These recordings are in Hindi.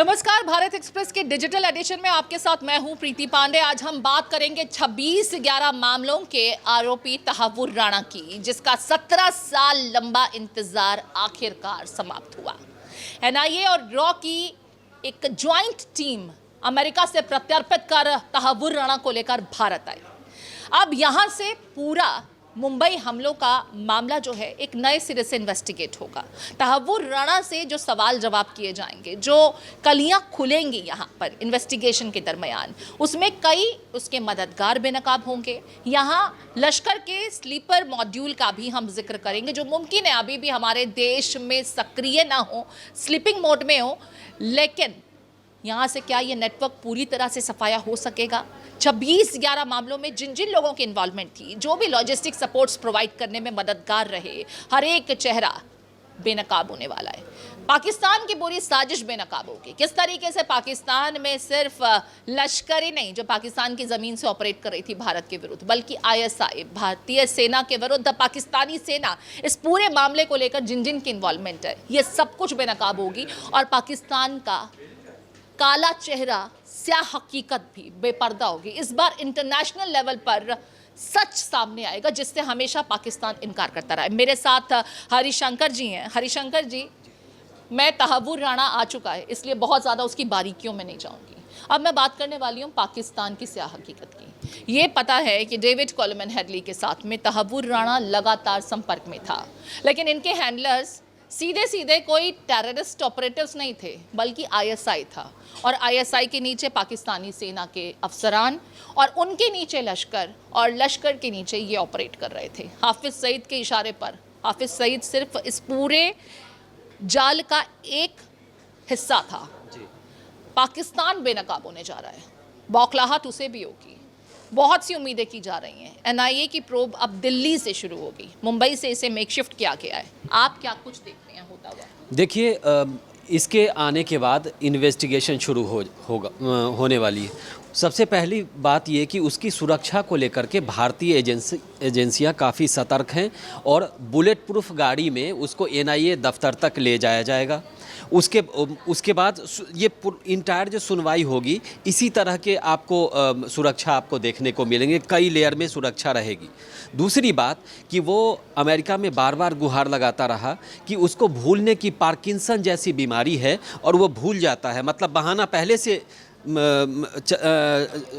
नमस्कार, भारत एक्सप्रेस के डिजिटल एडिशन में आपके साथ मैं हूं प्रीति पांडे। आज हम बात करेंगे 26-11 मामलों के आरोपी तहव्वुर राणा की, जिसका 17 साल लंबा इंतजार आखिरकार समाप्त हुआ। एनआईए और रॉ की एक ज्वाइंट टीम अमेरिका से प्रत्यर्पित कर तहव्वुर राणा को लेकर भारत आई। अब यहां से पूरा मुंबई हमलों का मामला जो है एक नए सिरे से इन्वेस्टिगेट होगा। तहव्वुर राणा से जो सवाल जवाब किए जाएंगे, जो कलियां खुलेंगी यहाँ पर इन्वेस्टिगेशन के दरमियान, उसमें कई उसके मददगार बेनकाब होंगे। यहाँ लश्कर के स्लीपर मॉड्यूल का भी हम जिक्र करेंगे, जो मुमकिन है अभी भी हमारे देश में सक्रिय ना हो, स्लीपिंग मोड में हो। लेकिन यहाँ से क्या ये नेटवर्क पूरी तरह से सफाया हो सकेगा? 26-11 मामलों में जिन जिन लोगों की इन्वॉल्वमेंट थी, जो भी लॉजिस्टिक सपोर्ट्स प्रोवाइड करने में मददगार रहे, हर एक चेहरा बेनकाब होने वाला है। पाकिस्तान की पूरी साजिश बेनकाब होगी। किस तरीके से पाकिस्तान में सिर्फ लश्कर ही नहीं, जो पाकिस्तान की ज़मीन से ऑपरेट कर रही थी भारत के विरुद्ध, बल्कि आईएसआई, भारतीय सेना के विरुद्ध पाकिस्तानी सेना, इस पूरे मामले को लेकर जिन जिन की इन्वॉल्वमेंट है, ये सब कुछ बेनकाब होगी। और पाकिस्तान का काला चेहरा, स्याह हकीकत भी बेपर्दा होगी। इस बार इंटरनेशनल लेवल पर सच सामने आएगा, जिससे हमेशा पाकिस्तान इनकार करता रहा है। मेरे साथ हरिशंकर जी हैं। हरिशंकर जी, मैं तहव्वुर राणा आ चुका है, इसलिए बहुत ज़्यादा उसकी बारीकियों में नहीं जाऊंगी। अब मैं बात करने वाली हूँ पाकिस्तान की स्याह हकीकत की। ये पता है कि डेविड कॉलमन हेडली के साथ में तहव्वुर राणा लगातार संपर्क में था, लेकिन इनके हैंडलर्स सीधे सीधे कोई टेररिस्ट ऑपरेटिव्स नहीं थे, बल्कि आईएसआई था। और आईएसआई के नीचे पाकिस्तानी सेना के अफसरान, और उनके नीचे लश्कर, और लश्कर के नीचे ये ऑपरेट कर रहे थे। हाफिज सईद के इशारे पर। हाफिज सईद सिर्फ इस पूरे जाल का एक हिस्सा था। पाकिस्तान बेनकाब होने जा रहा है, बौखलाहट उसे भी होगी। बहुत सी उम्मीदें की जा रही हैं। एनआईए की प्रोब अब दिल्ली से शुरू होगी, मुंबई से इसे मेकशिफ्ट किया गया है। आप क्या कुछ देखते हैं होता हुआ? देखिए, इसके आने के बाद इन्वेस्टिगेशन शुरू होने वाली है। सबसे पहली बात ये कि उसकी सुरक्षा को लेकर के भारतीय एजेंसियां काफ़ी सतर्क हैं, और बुलेट प्रूफ गाड़ी में उसको एनआईए दफ्तर तक ले जाया जाएगा। उसके बाद ये इंटायर जो सुनवाई होगी, इसी तरह के आपको सुरक्षा आपको देखने को मिलेंगे। कई लेयर में सुरक्षा रहेगी। दूसरी बात कि वो अमेरिका में बार बार गुहार लगाता रहा कि उसको भूलने की पार्किंसन जैसी बीमारी है, और वो भूल जाता है। मतलब बहाना पहले से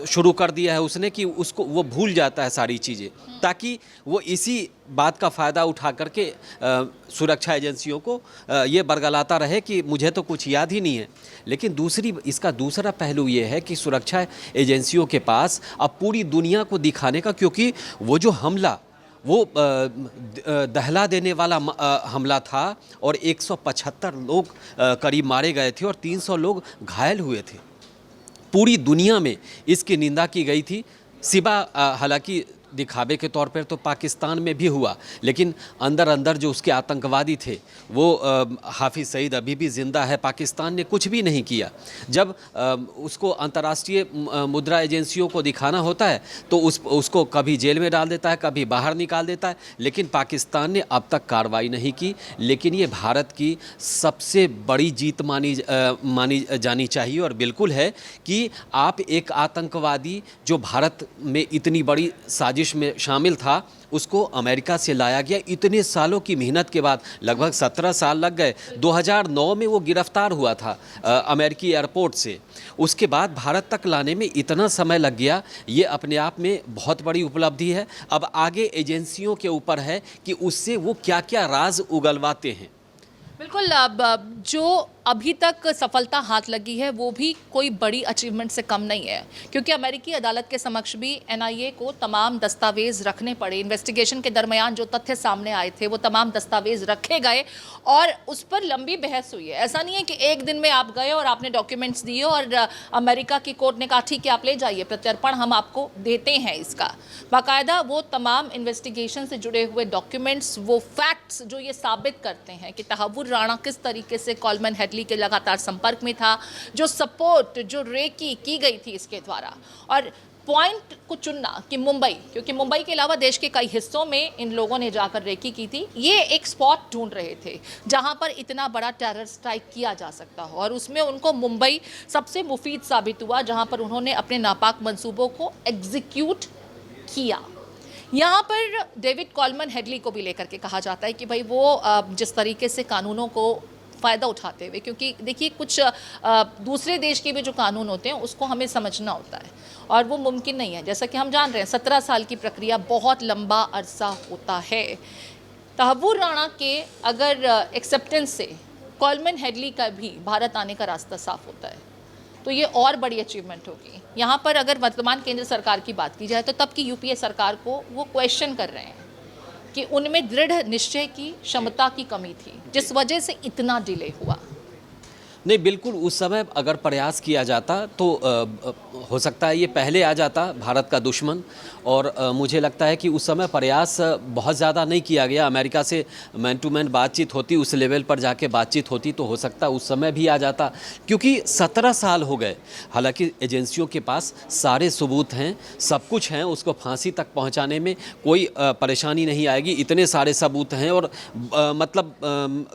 शुरू कर दिया है उसने कि उसको वो भूल जाता है सारी चीज़ें, ताकि वो इसी बात का फ़ायदा उठा करके सुरक्षा एजेंसियों को ये बरगलाता रहे कि मुझे तो कुछ याद ही नहीं है। लेकिन इसका दूसरा पहलू ये है कि सुरक्षा एजेंसियों के पास अब पूरी दुनिया को दिखाने का, क्योंकि वो जो हमला, वो दहला देने वाला हमला था, और 175 लोग करीब मारे गए थे और 300 लोग घायल हुए थे। पूरी दुनिया में इसकी निंदा की गई थी। सिवा हालांकि दिखावे के तौर पर तो पाकिस्तान में भी हुआ, लेकिन अंदर अंदर जो उसके आतंकवादी थे, वो हाफिज सईद अभी भी ज़िंदा है। पाकिस्तान ने कुछ भी नहीं किया। जब उसको अंतर्राष्ट्रीय मुद्रा एजेंसियों को दिखाना होता है तो उसको कभी जेल में डाल देता है, कभी बाहर निकाल देता है, लेकिन पाकिस्तान ने अब तक कार्रवाई नहीं की। लेकिन ये भारत की सबसे बड़ी जीत मानी जानी चाहिए, और बिल्कुल है कि आप एक आतंकवादी जो भारत में इतनी बड़ी साजिश में शामिल था, उसको अमेरिका से लाया गया। इतने सालों की मेहनत के बाद, लगभग 17 साल लग गए। 2009 में वो गिरफ्तार हुआ था अमेरिकी एयरपोर्ट से। उसके बाद भारत तक लाने में इतना समय लग गया, ये अपने आप में बहुत बड़ी उपलब्धि है। अब आगे एजेंसियों के ऊपर है कि उससे वो क्या क्या राज उगलवाते हैं। बिल्कुल। अब जो अभी तक सफलता हाथ लगी है, वो भी कोई बड़ी अचीवमेंट से कम नहीं है, क्योंकि अमेरिकी अदालत के समक्ष भी एनआईए को तमाम दस्तावेज रखने पड़े। इन्वेस्टिगेशन के दरमियान जो तथ्य सामने आए थे, वो तमाम दस्तावेज रखे गए, और उस पर लंबी बहस हुई है। ऐसा नहीं है कि एक दिन में आप गए और आपने डॉक्यूमेंट्स दिए और अमेरिका की कोर्ट ने कहा ठीक है आप ले जाइए, प्रत्यर्पण हम आपको देते हैं इसका। बाकायदा वो तमाम इन्वेस्टिगेशन से जुड़े हुए डॉक्यूमेंट्स, वो फैक्ट्स जो ये साबित करते हैं कि तहव्वुर राणा किस तरीके से कॉलमन हेडली के लगातार संपर्क में था, जो सपोर्ट, जो रेकी की गई थी इसके द्वारा, और पॉइंट को चुनना कि मुंबई, क्योंकि मुंबई के अलावा देश के कई हिस्सों में इन लोगों ने जाकर रेकी की थी, ये एक स्पॉट ढूंढ रहे थे जहां पर इतना बड़ा टेरर स्ट्राइक किया जा सकता हो, और उसमें उनको मुंबई सबसे मुफीद साबित हुआ जहां पर उन्होंने अपने नापाक मंसूबों को एग्जीक्यूट किया। यहाँ पर डेविड कॉलमन हेडली को भी लेकर के कहा जाता है कि भाई वो जिस तरीके से कानूनों को फ़ायदा उठाते हुए, क्योंकि देखिए कुछ दूसरे देश के भी जो कानून होते हैं उसको हमें समझना होता है और वो मुमकिन नहीं है। जैसा कि हम जान रहे हैं 17 साल की प्रक्रिया बहुत लंबा अरसा होता है। तहव्वुर राणा के अगर एक्सेप्टेंस से कॉलमन हेडली का भी भारत आने का रास्ता साफ होता है तो ये और बड़ी अचीवमेंट होगी। यहाँ पर अगर वर्तमान केंद्र सरकार की बात की जाए तो तब की यूपीए सरकार को वो क्वेश्चन कर रहे हैं कि उनमें दृढ़ निश्चय की क्षमता की कमी थी जिस वजह से इतना डिले हुआ। नहीं, बिल्कुल उस समय अगर प्रयास किया जाता तो हो सकता है ये पहले आ जाता भारत का दुश्मन, और मुझे लगता है कि उस समय प्रयास बहुत ज़्यादा नहीं किया गया। अमेरिका से मैन टू मैन बातचीत होती, उस लेवल पर जाके बातचीत होती तो हो सकता उस समय भी आ जाता, क्योंकि 17 साल हो गए। हालांकि एजेंसियों के पास सारे सबूत हैं, सब कुछ हैं, उसको फांसी तक पहुंचाने में कोई परेशानी नहीं आएगी, इतने सारे सबूत हैं। और मतलब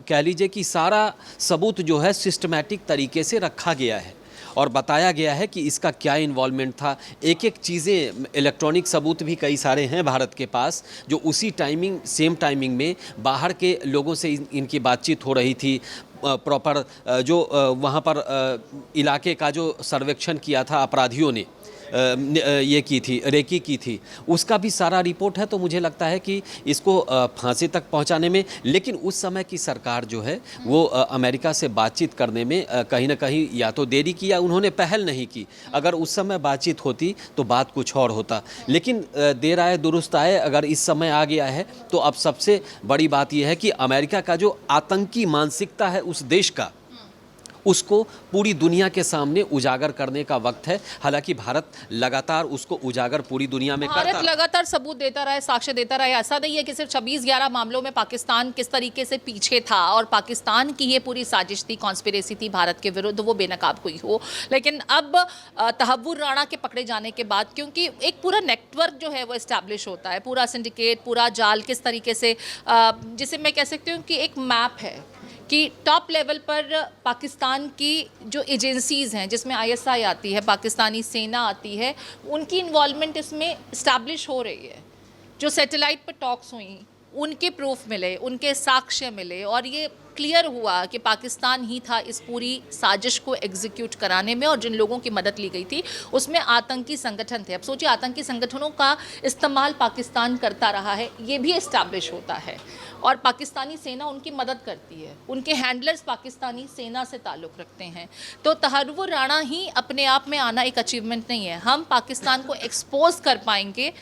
कह लीजिए कि सारा सबूत जो है सिस्टमैटिक तरीके से रखा गया है और बताया गया है कि इसका क्या इन्वॉल्वमेंट था। एक एक चीज़ें, इलेक्ट्रॉनिक सबूत भी कई सारे हैं भारत के पास जो उसी टाइमिंग, सेम टाइमिंग में बाहर के लोगों से इनकी बातचीत हो रही थी। प्रॉपर जो वहाँ पर इलाके का जो सर्वेक्षण किया था अपराधियों ने, ये की थी, रेकी की थी, उसका भी सारा रिपोर्ट है। तो मुझे लगता है कि इसको फांसी तक पहुंचाने में, लेकिन उस समय की सरकार जो है वो अमेरिका से बातचीत करने में कहीं ना कहीं या तो देरी किया, उन्होंने पहल नहीं की। अगर उस समय बातचीत होती तो बात कुछ और होता, लेकिन देर आए दुरुस्त आए, अगर इस समय आ गया है तो अब सबसे बड़ी बात यह है कि अमेरिका का जो आतंकी मानसिकता है उस देश का, उसको पूरी दुनिया के सामने उजागर करने का वक्त है। हालांकि भारत लगातार उसको उजागर पूरी दुनिया में करता भारत लगातार सबूत देता रहा है, साक्ष्य देता रहा है। ऐसा नहीं है कि सिर्फ 26-11 मामलों में पाकिस्तान किस तरीके से पीछे था और पाकिस्तान की ये पूरी साजिश थी, कॉन्स्पिरेसी थी भारत के विरुद्ध, वो बेनकाब हुई हो। लेकिन अब तहव्वुर राणा के पकड़े जाने के बाद, क्योंकि एक पूरा नेटवर्क जो है वो इस्टेब्लिश होता है, पूरा सिंडिकेट, पूरा जाल किस तरीके से, जिसे मैं कह सकती हूँ कि एक मैप है कि टॉप लेवल पर पाकिस्तान की जो एजेंसीज़ हैं, जिसमें आईएसआई आती है, पाकिस्तानी सेना आती है, उनकी इन्वॉल्वमेंट इसमें इस्टेब्लिश हो रही है। जो सैटेलाइट पर टॉक्स हुई, उनके प्रूफ मिले, उनके साक्ष्य मिले, और ये क्लियर हुआ कि पाकिस्तान ही था इस पूरी साजिश को एग्जीक्यूट कराने में, और जिन लोगों की मदद ली गई थी उसमें आतंकी संगठन थे। अब सोचिए, आतंकी संगठनों का इस्तेमाल पाकिस्तान करता रहा है, ये भी इस्टेब्लिश होता है, और पाकिस्तानी सेना उनकी मदद करती है, उनके हैंडलर्स पाकिस्तानी सेना से ताल्लुक़ रखते हैं। तो तहव्वुर राणा ही अपने आप में आना एक अचीवमेंट नहीं है। हम पाकिस्तान को एक्सपोज कर पाएंगे,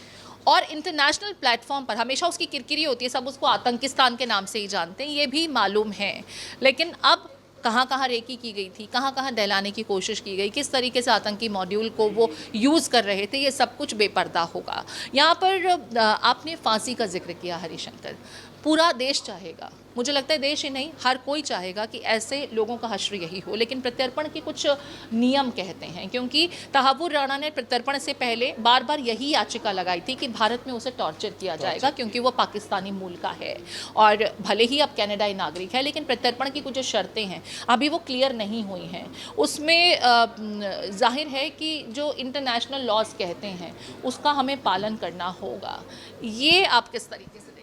और इंटरनेशनल प्लेटफॉर्म पर हमेशा उसकी किरकिरी होती है, सब उसको आतंकिस्तान के नाम से ही जानते हैं, ये भी मालूम है। लेकिन अब कहाँ कहाँ रेकी की गई थी, कहाँ कहाँ दहलाने की कोशिश की गई, किस तरीके से आतंकी मॉड्यूल को वो यूज़ कर रहे थे, ये सब कुछ बेपर्दा होगा। यहाँ पर आपने फांसी का जिक्र किया हरिशंकर, पूरा देश चाहेगा, मुझे लगता है देश ही नहीं हर कोई चाहेगा कि ऐसे लोगों का हश्र यही हो, लेकिन प्रत्यर्पण के कुछ नियम कहते हैं, क्योंकि तहव्वुर राणा ने प्रत्यर्पण से पहले बार बार यही याचिका लगाई थी कि भारत में उसे टॉर्चर किया जाएगा क्योंकि वो पाकिस्तानी मूल का है, और भले ही अब कनाडाई नागरिक है, लेकिन प्रत्यर्पण की कुछ जो शर्तें हैं अभी वो क्लियर नहीं हुई हैं। उसमें जाहिर है कि जो इंटरनेशनल लॉज कहते हैं उसका हमें पालन करना होगा। ये आप किस तरीके से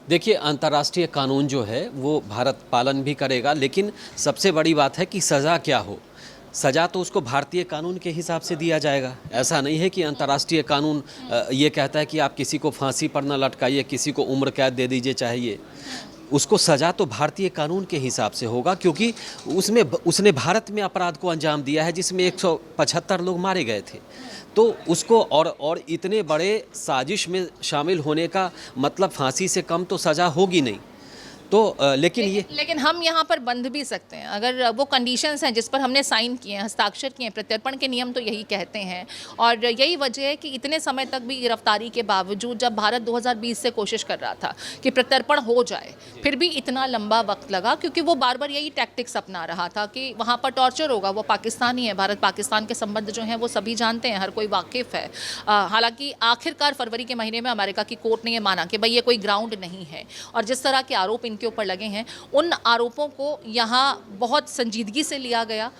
देखिए, अंतर्राष्ट्रीय कानून जो है वो भारत पालन भी करेगा, लेकिन सबसे बड़ी बात है कि सज़ा क्या हो। सज़ा तो उसको भारतीय कानून के हिसाब से दिया जाएगा। ऐसा नहीं है कि अंतर्राष्ट्रीय कानून ये कहता है कि आप किसी को फांसी पर न लटकाइए, किसी को उम्र कैद दे दीजिए चाहिए। उसको सज़ा तो भारतीय कानून के हिसाब से होगा, क्योंकि उसने भारत में अपराध को अंजाम दिया है जिसमें 175 लोग मारे गए थे। तो उसको और इतने बड़े साजिश में शामिल होने का मतलब फांसी से कम तो सज़ा होगी नहीं। लेकिन हम यहाँ पर बंध भी सकते हैं अगर वो कंडीशंस हैं जिस पर हमने साइन किए हैं, हस्ताक्षर किए हैं। प्रत्यर्पण के नियम तो यही कहते हैं और यही वजह है कि इतने समय तक भी गिरफ्तारी के बावजूद, जब भारत 2020 से कोशिश कर रहा था कि प्रत्यर्पण हो जाए, फिर भी इतना लंबा वक्त लगा क्योंकि वो बार बार यही टैक्टिक्स अपना रहा था कि वहाँ पर टॉर्चर होगा। वो पाकिस्तानी है, भारत पाकिस्तान के संबंध जो हैं वो सभी जानते हैं, हर कोई वाकिफ़ है। हालांकि आखिरकार फरवरी के महीने में अमेरिका की कोर्ट ने ये माना कि भाई ये कोई ग्राउंड नहीं है और जिस तरह के आरोप इनके ऊपर लगे हैं उन आरोपों को यहाँ बहुत संजीदगी से लिया गया।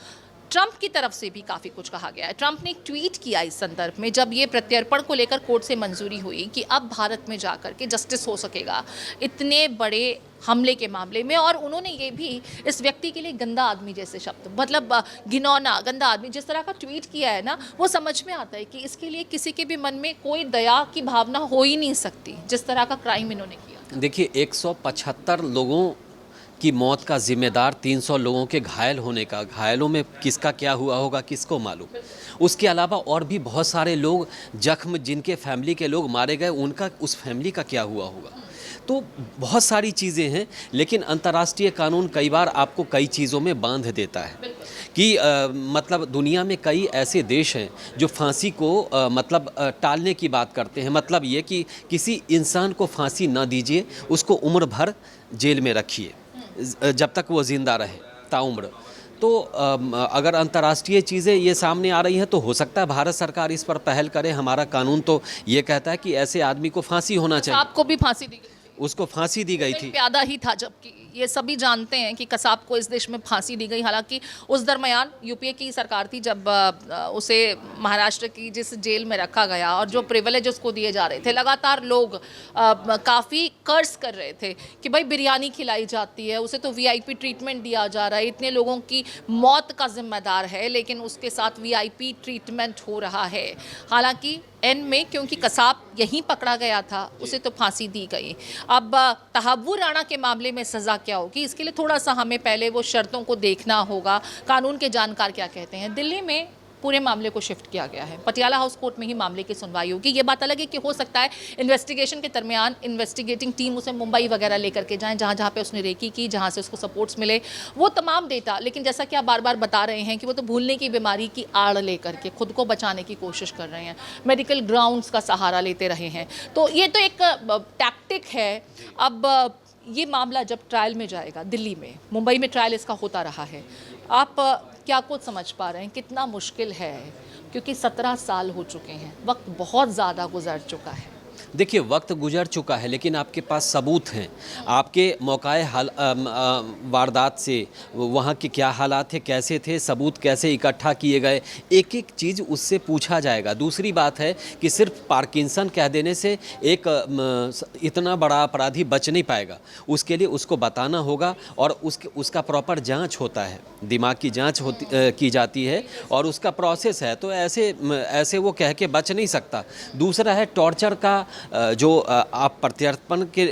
ट्रंप की तरफ से भी काफ़ी कुछ कहा गया है। ट्रंप ने एक ट्वीट किया इस संदर्भ में जब ये प्रत्यर्पण को लेकर कोर्ट से मंजूरी हुई कि अब भारत में जाकर के जस्टिस हो सकेगा इतने बड़े हमले के मामले में। और उन्होंने ये भी इस व्यक्ति के लिए गंदा आदमी जैसे शब्द, मतलब घिनौना गंदा आदमी जिस तरह का ट्वीट किया है ना, वो समझ में आता है कि इसके लिए किसी के भी मन में कोई दया की भावना हो ही नहीं सकती जिस तरह का क्राइम इन्होंने किया। देखिए, 175 लोगों की मौत का जिम्मेदार, 300 लोगों के घायल होने का, घायलों में किसका क्या हुआ होगा किसको मालूम। उसके अलावा और भी बहुत सारे लोग जख्म, जिनके फैमिली के लोग मारे गए, उनका, उस फैमिली का क्या हुआ होगा। तो बहुत सारी चीज़ें हैं, लेकिन अंतर्राष्ट्रीय कानून कई बार आपको कई चीज़ों में बांध देता है कि मतलब दुनिया में कई ऐसे देश हैं जो फांसी को मतलब टालने की बात करते हैं। मतलब ये कि किसी इंसान को फांसी ना दीजिए, उसको उम्र भर जेल में रखिए जब तक वो ज़िंदा रहे, ताउम्र। तो अगर अंतर्राष्ट्रीय चीज़ें ये सामने आ रही हैं तो हो सकता है भारत सरकार इस पर पहल करे। हमारा कानून तो ये कहता है कि ऐसे आदमी को फांसी होना चाहिए। आपको भी फांसी दी गई? उसको फांसी दी गई थी। प्यादा ही था, जबकि ये सभी जानते हैं कि कसाब को इस देश में फांसी दी गई। हालांकि उस दरमियान यूपीए की सरकार थी जब उसे महाराष्ट्र की जिस जेल में रखा गया और जो प्रिविलेज उसको दिए जा रहे थे, लगातार लोग काफ़ी कर्ज कर रहे थे कि भाई बिरयानी खिलाई जाती है, उसे तो वीआईपी ट्रीटमेंट दिया जा रहा है, इतने लोगों की मौत का जिम्मेदार है, लेकिन उसके साथ वीआईपी ट्रीटमेंट हो रहा है। हालांकि एंड में क्योंकि कसाब यहीं पकड़ा गया था, उसे तो फांसी दी गई। अब तहव्वुर राणा के मामले में सज़ा क्या होगी, इसके लिए थोड़ा सा हमें पहले वो शर्तों को देखना होगा, कानून के जानकार क्या कहते हैं। दिल्ली में पूरे मामले को शिफ्ट किया गया है, पटियाला हाउस कोर्ट में ही मामले की सुनवाई होगी। ये बात अलग है कि हो सकता है इन्वेस्टिगेशन के दरमियान इन्वेस्टिगेटिंग टीम उसे मुंबई वगैरह लेकर के जाएं, जहाँ जहाँ पे उसने रेकी की, जहाँ से उसको सपोर्ट्स मिले, वो तमाम डेटा। लेकिन जैसा कि आप बार बार बता रहे हैं कि वो तो भूलने की बीमारी की आड़ लेकर के खुद को बचाने की कोशिश कर रहे हैं, मेडिकल ग्राउंड्स का सहारा लेते रहे हैं। तो ये तो एक टैक्टिक है। अब ये मामला जब ट्रायल में जाएगा, दिल्ली में, मुंबई में ट्रायल इसका होता रहा है, आप क्या कुछ समझ पा रहे हैं कितना मुश्किल है? क्योंकि 17 साल हो चुके हैं, वक्त बहुत ज़्यादा गुजर चुका है। देखिए, वक्त गुजर चुका है, लेकिन आपके पास सबूत हैं। आपके मौकाए वारदात से वहाँ के क्या हालात थे, कैसे थे, सबूत कैसे इकट्ठा किए गए, एक एक चीज़ उससे पूछा जाएगा। दूसरी बात है कि सिर्फ पार्किंसन कह देने से एक इतना बड़ा अपराधी बच नहीं पाएगा। उसके लिए उसको बताना होगा और उसका प्रॉपर जांच होता है, दिमाग की जांच की जाती है और उसका प्रोसेस है। तो ऐसे वो कह के बच नहीं सकता। दूसरा है टॉर्चर का, जो आप प्रत्यर्पण के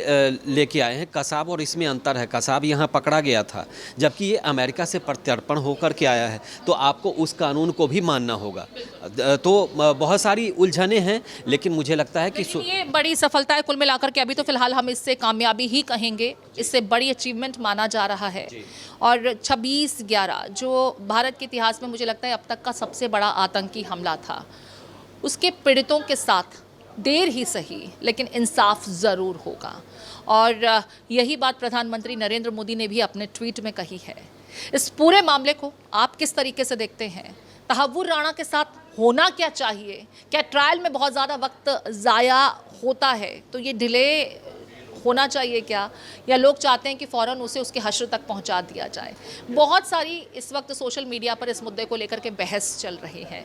लेके आए हैं, कसाब और इसमें अंतर है। कसाब यहाँ पकड़ा गया था, जबकि ये अमेरिका से प्रत्यर्पण होकर के आया है, तो आपको उस कानून को भी मानना होगा। तो बहुत सारी उलझने हैं, लेकिन मुझे लगता है कि ये बड़ी सफलता है कुल मिलाकर के। अभी तो फिलहाल हम इससे कामयाबी ही कहेंगे, इससे बड़ी अचीवमेंट माना जा रहा है। और 26/11 जो भारत के इतिहास में मुझे लगता है अब तक का सबसे बड़ा आतंकी हमला था, उसके पीड़ितों के साथ देर ही सही लेकिन इंसाफ ज़रूर होगा। और यही बात प्रधानमंत्री नरेंद्र मोदी ने भी अपने ट्वीट में कही है। इस पूरे मामले को आप किस तरीके से देखते हैं? तहव्वुर राणा के साथ होना क्या चाहिए? क्या ट्रायल में बहुत ज़्यादा वक्त ज़ाया होता है तो ये डिले होना चाहिए क्या, या लोग चाहते हैं कि फ़ौरन उसे उसके हश्र तक पहुंचा दिया जाए? बहुत सारी इस वक्त सोशल मीडिया पर इस मुद्दे को लेकर के बहस चल रही है।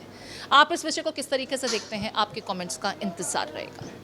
आप इस विषय को किस तरीके से देखते हैं? आपके कमेंट्स का इंतज़ार रहेगा।